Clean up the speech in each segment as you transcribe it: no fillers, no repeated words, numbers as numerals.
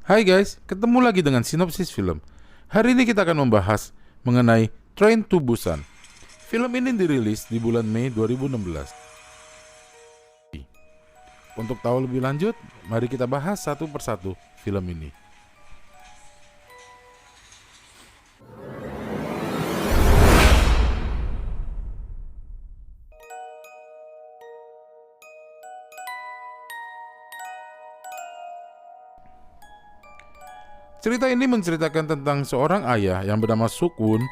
Hai guys, ketemu lagi dengan sinopsis film. Hari ini kita akan membahas mengenai Train to Busan. Film ini dirilis di bulan Mei 2016. Untuk tahu lebih lanjut, mari kita bahas satu persatu film ini. Cerita ini menceritakan tentang seorang ayah yang bernama Sukun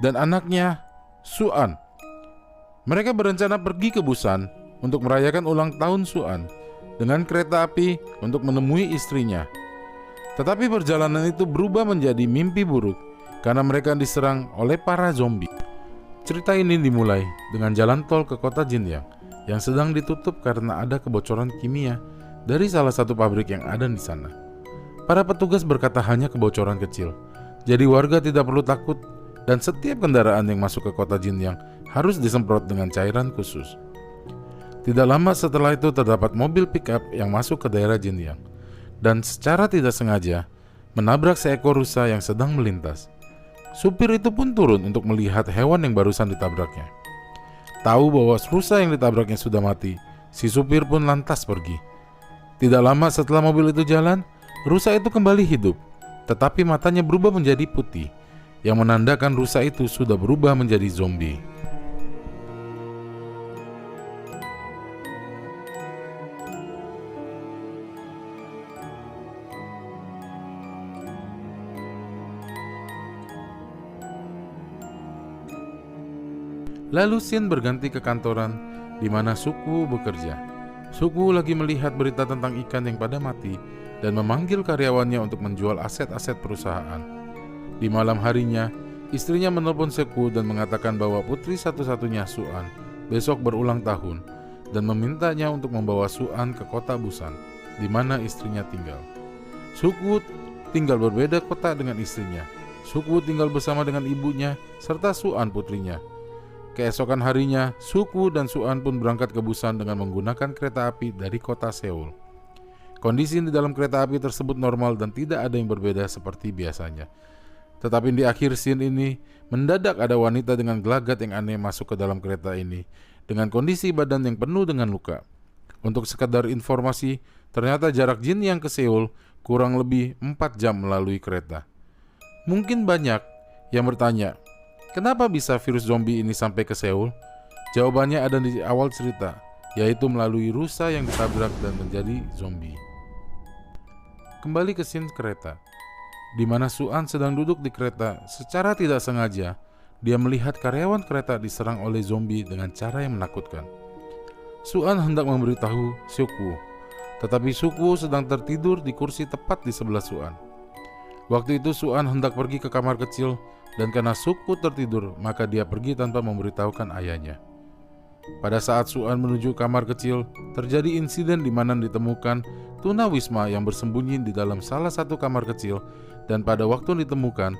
dan anaknya Suan. Mereka berencana pergi ke Busan untuk merayakan ulang tahun Suan dengan kereta api untuk menemui istrinya. Tetapi perjalanan itu berubah menjadi mimpi buruk karena mereka diserang oleh para zombie. Cerita ini dimulai dengan jalan tol ke kota Jinjiang yang sedang ditutup karena ada kebocoran kimia dari salah satu pabrik yang ada di sana. Para petugas berkata hanya kebocoran kecil, jadi warga tidak perlu takut dan setiap kendaraan yang masuk ke kota Jinjiang harus disemprot dengan cairan khusus. Tidak lama setelah itu terdapat mobil pick-up yang masuk ke daerah Jinjiang dan secara tidak sengaja menabrak seekor rusa yang sedang melintas. Supir itu pun turun untuk melihat hewan yang barusan ditabraknya. Tahu bahwa rusa yang ditabraknya sudah mati, si supir pun lantas pergi. Tidak lama setelah mobil itu jalan, rusa itu kembali hidup, tetapi matanya berubah menjadi putih, yang menandakan rusa itu sudah berubah menjadi zombie. Lalu scene berganti ke kantoran di mana Suku bekerja. Suku lagi melihat berita tentang ikan yang pada mati dan memanggil karyawannya untuk menjual aset-aset perusahaan. Di malam harinya, istrinya menelpon Suku dan mengatakan bahwa putri satu-satunya Suan besok berulang tahun dan memintanya untuk membawa Suan ke kota Busan, di mana istrinya tinggal. Suku tinggal berbeda kota dengan istrinya. Suku tinggal bersama dengan ibunya serta Suan putrinya. Keesokan harinya, Suku dan Suan pun berangkat ke Busan dengan menggunakan kereta api dari kota Seoul. Kondisi di dalam kereta api tersebut normal dan tidak ada yang berbeda seperti biasanya. Tetapi di akhir scene ini, mendadak ada wanita dengan gelagat yang aneh masuk ke dalam kereta ini dengan kondisi badan yang penuh dengan luka. Untuk sekadar informasi, ternyata jarak Jinjiang ke Seoul kurang lebih 4 jam melalui kereta. Mungkin banyak yang bertanya, kenapa bisa virus zombie ini sampai ke Seoul? Jawabannya ada di awal cerita, yaitu melalui rusa yang ditabrak dan menjadi zombie. Kembali ke scene kereta, di mana Suan sedang duduk di kereta. Secara tidak sengaja, dia melihat karyawan kereta diserang oleh zombie dengan cara yang menakutkan. Suan hendak memberitahu Suku, tetapi Suku sedang tertidur di kursi tepat di sebelah Suan. Waktu itu Suan hendak pergi ke kamar kecil, dan karena Suku tertidur, maka dia pergi tanpa memberitahukan ayahnya. Pada saat Suan menuju kamar kecil, terjadi insiden di mana ditemukan tunawisma yang bersembunyi di dalam salah satu kamar kecil, dan pada waktu ditemukan,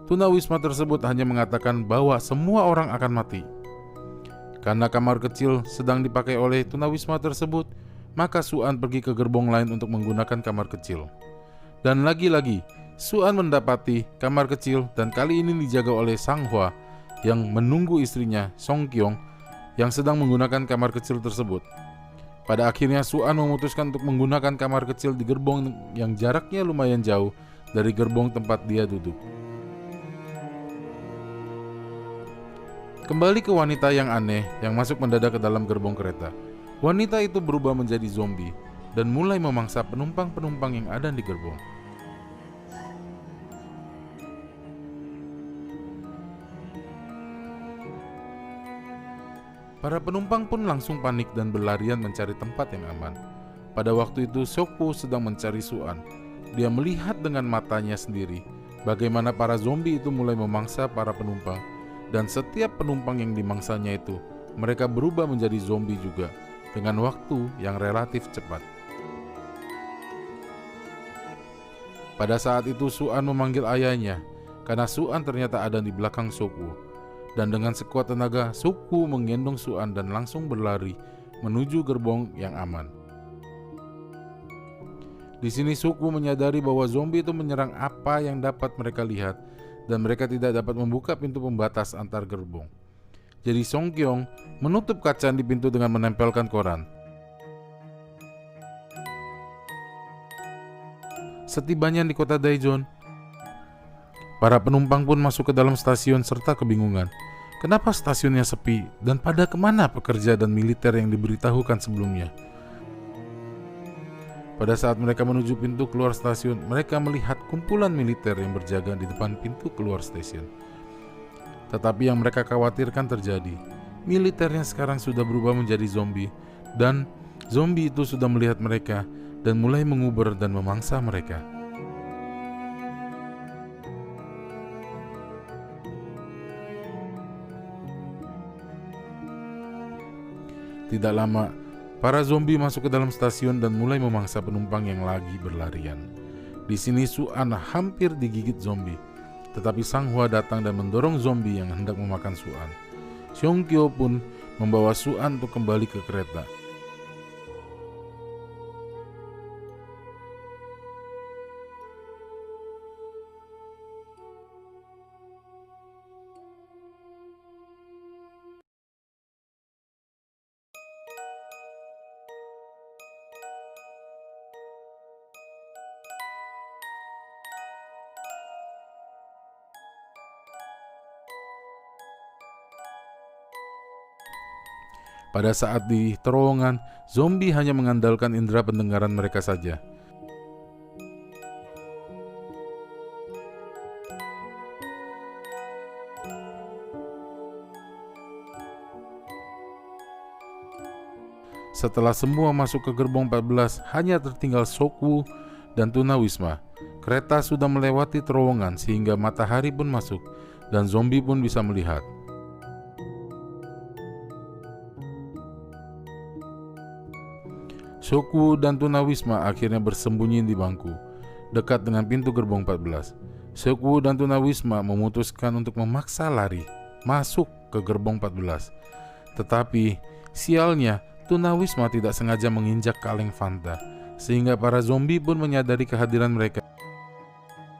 tunawisma tersebut hanya mengatakan bahwa semua orang akan mati. Karena kamar kecil sedang dipakai oleh tunawisma tersebut, maka Suan pergi ke gerbong lain untuk menggunakan kamar kecil. Dan lagi-lagi, Suan mendapati kamar kecil dan kali ini dijaga oleh Sang Hwa yang menunggu istrinya Song Kyung yang sedang menggunakan kamar kecil tersebut. Pada akhirnya Suan memutuskan untuk menggunakan kamar kecil di gerbong yang jaraknya lumayan jauh dari gerbong tempat dia duduk. Kembali ke wanita yang aneh yang masuk mendadak ke dalam gerbong kereta. Wanita itu berubah menjadi zombie dan mulai memangsa penumpang-penumpang yang ada di gerbong. Para penumpang pun langsung panik dan berlarian mencari tempat yang aman. Pada waktu itu Suku sedang mencari Suan. Dia melihat dengan matanya sendiri bagaimana para zombie itu mulai memangsa para penumpang, dan setiap penumpang yang dimangsanya itu, mereka berubah menjadi zombie juga dengan waktu yang relatif cepat. Pada saat itu Suan memanggil ayahnya karena Suan ternyata ada di belakang Suku. Dan dengan sekuat tenaga, Suku menggendong Suan dan langsung berlari menuju gerbong yang aman. Di sini suku menyadari bahwa zombie itu menyerang apa yang dapat mereka lihat dan mereka tidak dapat membuka pintu pembatas antar gerbong. Jadi Song Kyong menutup kaca di pintu dengan menempelkan koran. Setibanya di kota Daejeon, para penumpang pun masuk ke dalam stasiun serta kebingungan. Kenapa stasiunnya sepi dan pada kemana pekerja dan militer yang diberitahukan sebelumnya? Pada saat mereka menuju pintu keluar stasiun, mereka melihat kumpulan militer yang berjaga di depan pintu keluar stasiun. Tetapi yang mereka khawatirkan terjadi. Militernya sekarang sudah berubah menjadi zombie, dan zombie itu sudah melihat mereka dan mulai menguber dan memangsa mereka. Tidak lama, para zombie masuk ke dalam stasiun dan mulai memangsa penumpang yang lagi berlarian. Di sini Su-an hampir digigit zombie, tetapi Sang Hwa datang dan mendorong zombie yang hendak memakan Su-an. Seong Kyo pun membawa Su-an untuk kembali ke kereta. Pada saat di terowongan, zombie hanya mengandalkan indera pendengaran mereka saja. Setelah semua masuk ke gerbong 14, hanya tertinggal Sokwu dan Tunawisma. Kereta sudah melewati terowongan sehingga matahari pun masuk dan zombie pun bisa melihat. Sokwu dan Tunawisma akhirnya bersembunyi di bangku, dekat dengan pintu gerbong 14. Sokwu dan Tunawisma memutuskan untuk memaksa lari, masuk ke gerbong 14. Tetapi, sialnya, Tunawisma tidak sengaja menginjak kaleng Fanta, sehingga para zombie pun menyadari kehadiran mereka,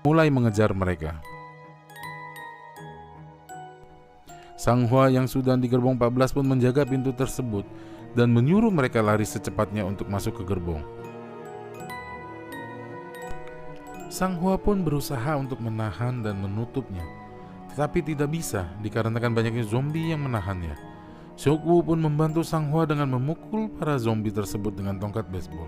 mulai mengejar mereka. Sang Hwa yang sudah di gerbong 14 pun menjaga pintu tersebut dan menyuruh mereka lari secepatnya untuk masuk ke gerbong. Sang Hwa pun berusaha untuk menahan dan menutupnya, tetapi tidak bisa dikarenakan banyaknya zombie yang menahannya. Sokwu pun membantu Sang Hwa dengan memukul para zombie tersebut dengan tongkat baseball.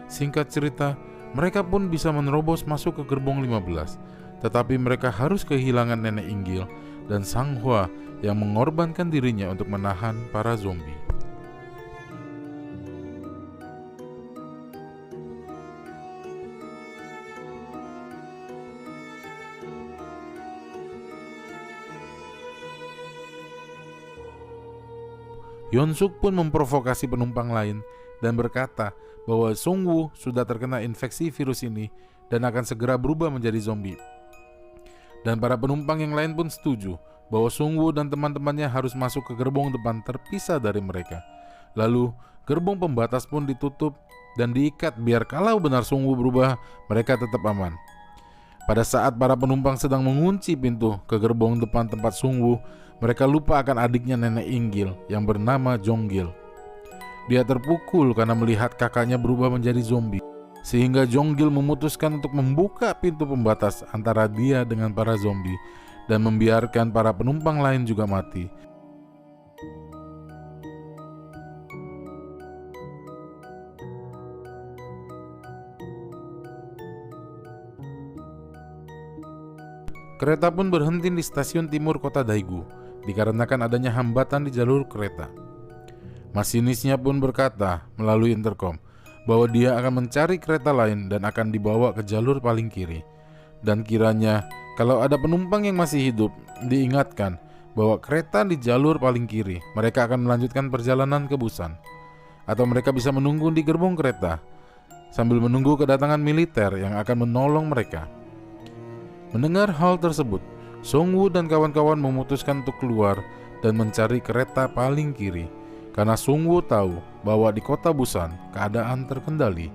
Singkat cerita, mereka pun bisa menerobos masuk ke gerbong 15, tetapi mereka harus kehilangan nenek Inggil dan Sang Hwa yang mengorbankan dirinya untuk menahan para zombie. Yeon-suk pun memprovokasi penumpang lain dan berkata bahwa Song-woo sudah terkena infeksi virus ini dan akan segera berubah menjadi zombie. Dan para penumpang yang lain pun setuju bahwa Song-woo dan teman-temannya harus masuk ke gerbong depan terpisah dari mereka. Lalu, gerbong pembatas pun ditutup dan diikat biar kalau benar Song-woo berubah, mereka tetap aman. Pada saat para penumpang sedang mengunci pintu ke gerbong depan tempat Song-woo, mereka lupa akan adiknya nenek Inggil yang bernama Jong-gil. Dia terpukul karena melihat kakaknya berubah menjadi zombie, sehingga Jong-gil memutuskan untuk membuka pintu pembatas antara dia dengan para zombie dan membiarkan para penumpang lain juga mati. Kereta pun berhenti di stasiun timur kota Daegu, dikarenakan adanya hambatan di jalur kereta. Masinisnya pun berkata melalui intercom bahwa dia akan mencari kereta lain dan akan dibawa ke jalur paling kiri. Dan kiranya kalau ada penumpang yang masih hidup, diingatkan bahwa kereta di jalur paling kiri, mereka akan melanjutkan perjalanan ke Busan. Atau mereka bisa menunggu di gerbong kereta sambil menunggu kedatangan militer yang akan menolong mereka. Mendengar hal tersebut, Song-woo dan kawan-kawan memutuskan untuk keluar dan mencari kereta paling kiri. karena Sung Woo tahu bahwa di kota Busan keadaan terkendali.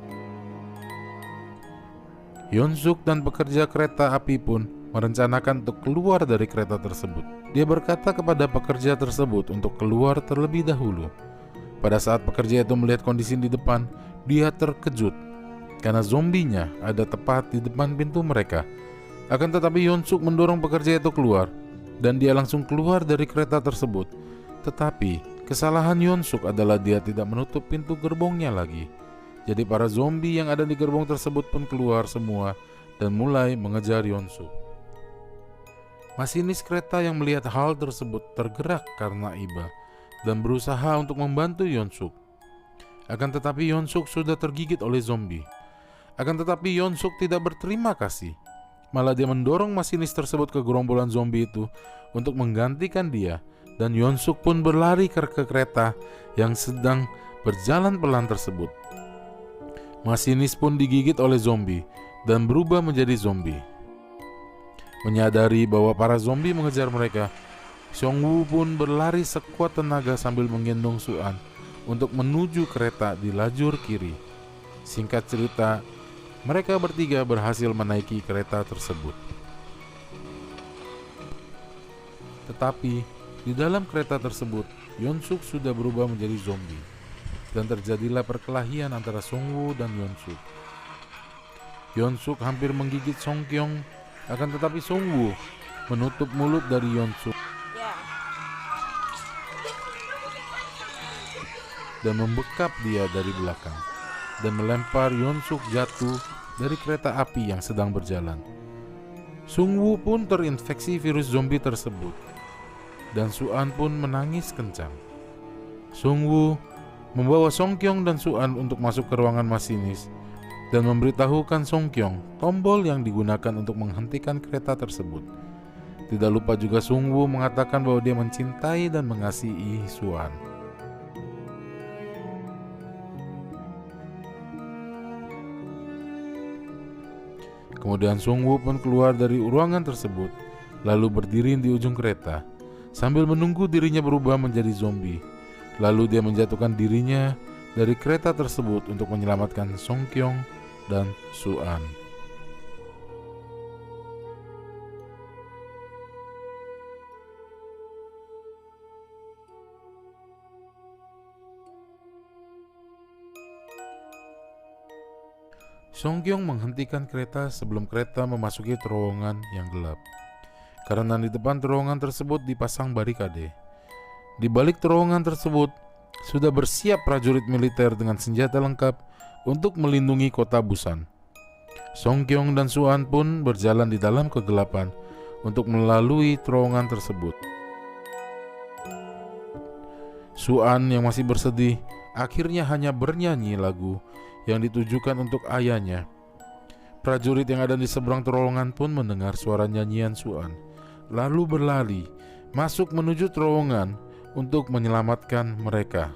Hyun Suk dan pekerja kereta api pun merencanakan untuk keluar dari kereta tersebut. Dia berkata kepada pekerja tersebut untuk keluar terlebih dahulu. Pada saat pekerja itu melihat kondisi di depan, dia terkejut karena zombinya ada tepat di depan pintu mereka. Akan tetapi Hyun Suk mendorong pekerja itu keluar dan dia langsung keluar dari kereta tersebut. Tetapi kesalahan Hyun Suk adalah dia tidak menutup pintu gerbongnya lagi. Jadi para zombie yang ada di gerbong tersebut pun keluar semua dan mulai mengejar Hyun Suk. Masinis kereta yang melihat hal tersebut tergerak karena iba dan berusaha untuk membantu Hyun Suk. Akan tetapi Hyun Suk sudah tergigit oleh zombie. Akan tetapi Hyun Suk tidak berterima kasih. Malah dia mendorong masinis tersebut ke gerombolan zombie itu untuk menggantikan dia, dan Hyun Suk pun berlari ke kereta yang sedang berjalan pelan tersebut. Masinis pun digigit oleh zombie dan berubah menjadi zombie. Menyadari bahwa para zombie mengejar mereka, Sung Woo pun berlari sekuat tenaga sambil menggendong Su-an untuk menuju kereta di lajur kiri. Singkat cerita, mereka bertiga berhasil menaiki kereta tersebut. Tetapi di dalam kereta tersebut, Hyun Suk sudah berubah menjadi zombie. Dan terjadilah perkelahian antara Sung Woo dan Hyun Suk. Hyun Suk hampir menggigit Song Kyung, akan tetapi Sung Woo menutup mulut dari Hyun Suk dan membekap dia dari belakang dan melempar Hyun Suk jatuh dari kereta api yang sedang berjalan. Sung Woo pun terinfeksi virus zombie tersebut dan Su-an pun menangis kencang. Sung Woo membawa Song Kyung dan Su-an untuk masuk ke ruangan masinis dan memberitahukan Song Kyung tombol yang digunakan untuk menghentikan kereta tersebut. Tidak lupa juga Sung Woo mengatakan bahwa dia mencintai dan mengasihi Su-an. Kemudian Sung Woo pun keluar dari ruangan tersebut, lalu berdiri di ujung kereta sambil menunggu dirinya berubah menjadi zombie. Lalu dia menjatuhkan dirinya dari kereta tersebut untuk menyelamatkan Song Kyung dan Su-an. Song Kyung menghentikan kereta sebelum kereta memasuki terowongan yang gelap. Karena di depan terowongan tersebut dipasang barikade. Di balik terowongan tersebut sudah bersiap prajurit militer dengan senjata lengkap untuk melindungi kota Busan. Song Kyung dan Su-an pun berjalan di dalam kegelapan untuk melalui terowongan tersebut. Su-an yang masih bersedih akhirnya hanya bernyanyi lagu yang ditujukan untuk ayahnya. Prajurit yang ada di seberang terowongan pun mendengar suara nyanyian Su-an, lalu berlari masuk menuju terowongan untuk menyelamatkan mereka.